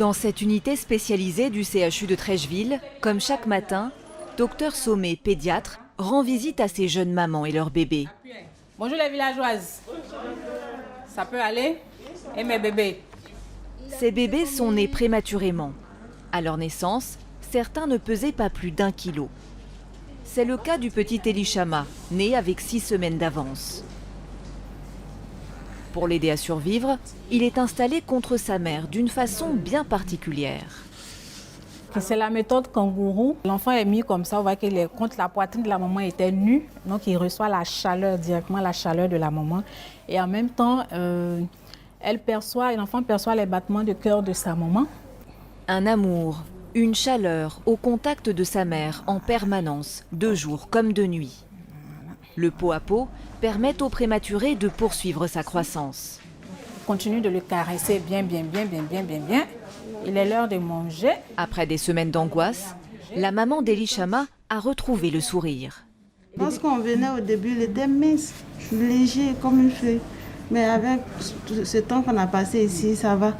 Dans cette unité spécialisée du CHU de Trècheville, comme chaque matin, Dr Sommet, pédiatre, rend visite à ces jeunes mamans et leurs bébés. Bonjour les villageoises. Ça peut aller? Et mes bébés? Ces bébés sont nés prématurément. À leur naissance, certains ne pesaient pas plus d'1 kilo. C'est le cas du petit Elishama, né avec 6 semaines d'avance. Pour l'aider à survivre, il est installé contre sa mère d'une façon bien particulière. C'est la méthode kangourou. L'enfant est mis comme ça, on voit que contre la poitrine de la maman était nue, donc il reçoit la chaleur, directement la chaleur de la maman. Et en même temps, l'enfant perçoit les battements de cœur de sa maman. Un amour, une chaleur au contact de sa mère en permanence, de jour comme de nuit. Le pot à pot permet au prématuré de poursuivre sa croissance. Continue de le caresser bien. Il est l'heure de manger. Après des semaines d'angoisse, la maman d'Elishama a retrouvé le sourire. Lorsqu'on venait au début, il était mince, léger comme une feuille. Mais avec ce temps qu'on a passé ici, ça va.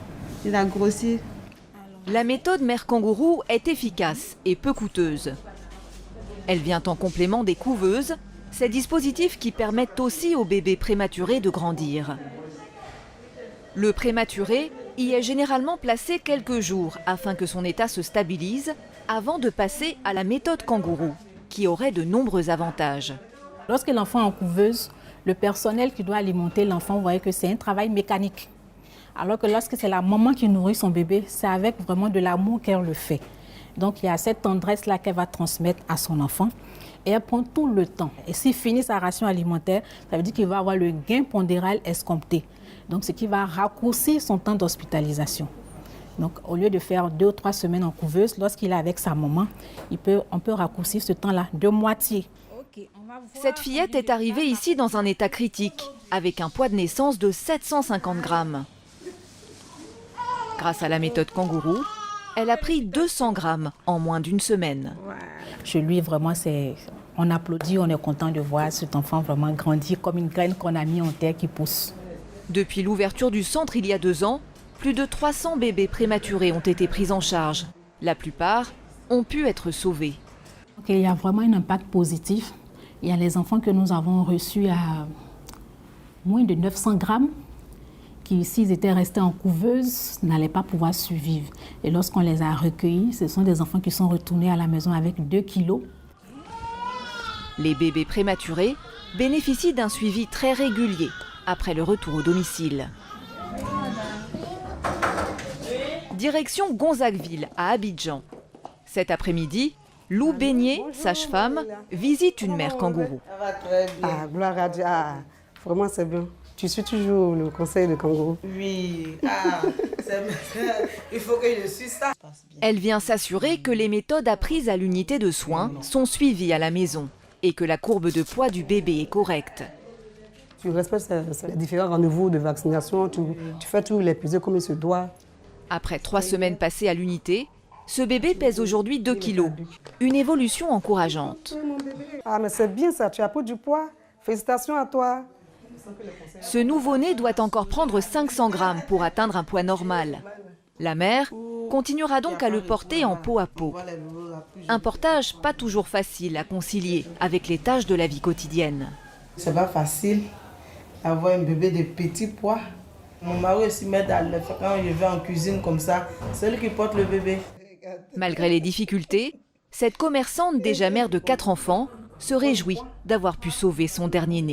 Il a grossi. La méthode mère kangourou est efficace et peu coûteuse. Elle vient en complément des couveuses, ces dispositifs qui permettent aussi aux bébés prématurés de grandir. Le prématuré y est généralement placé quelques jours afin que son état se stabilise avant de passer à la méthode kangourou, qui aurait de nombreux avantages. Lorsque l'enfant est en couveuse, le personnel qui doit alimenter l'enfant, vous voyez que c'est un travail mécanique. Alors que lorsque c'est la maman qui nourrit son bébé, c'est avec vraiment de l'amour qu'elle le fait. Donc il y a cette tendresse-là qu'elle va transmettre à son enfant. Et elle prend tout le temps. Et s'il finit sa ration alimentaire, ça veut dire qu'il va avoir le gain pondéral escompté. Donc ce qui va raccourcir son temps d'hospitalisation. Donc au lieu de faire 2 ou 3 semaines en couveuse, lorsqu'il est avec sa maman, on peut raccourcir ce temps-là de moitié. Cette fillette est arrivée ici dans un état critique, avec un poids de naissance de 750 grammes. Grâce à la méthode kangourou, elle a pris 200 grammes en moins d'1 semaine. Chez lui, vraiment, on applaudit, on est content de voir cet enfant vraiment grandir comme une graine qu'on a mis en terre qui pousse. Depuis l'ouverture du centre il y a 2 ans, plus de 300 bébés prématurés ont été pris en charge. La plupart ont pu être sauvés. Donc, il y a vraiment un impact positif. Il y a les enfants que nous avons reçus à moins de 900 grammes qui, s'ils étaient restés en couveuse, n'allaient pas pouvoir survivre. Et lorsqu'on les a recueillis, ce sont des enfants qui sont retournés à la maison avec 2 kilos. Les bébés prématurés bénéficient d'un suivi très régulier après le retour au domicile. Direction Gonzagueville, à Abidjan. Cet après-midi, Lou Beignet, sage-femme, visite une mère kangourou. Ah, gloire à Dieu. Ah, vraiment, c'est bien. Tu suis toujours le conseil de kangourou? Oui, il faut que je suive ça. Elle vient s'assurer que les méthodes apprises à l'unité de soins sont suivies à la maison et que la courbe de poids du bébé est correcte. Tu respectes les différents rendez-vous de vaccination, tu fais tous les pesées comme il se doit. Après 3 semaines passées à l'unité, ce bébé pèse aujourd'hui 2 kilos. Une évolution encourageante. Ah, mais c'est bien ça, tu as pris du poids. Félicitations à toi. Ce nouveau-né doit encore prendre 500 grammes pour atteindre un poids normal. La mère continuera donc à le porter en pot à pot. Un portage pas toujours facile à concilier avec les tâches de la vie quotidienne. C'est pas facile d'avoir un bébé de petit poids. Mon mari aussi m'aide à le faire quand je vais en cuisine comme ça. C'est lui qui porte le bébé. Malgré les difficultés, cette commerçante déjà mère de 4 enfants se réjouit d'avoir pu sauver son dernier-né.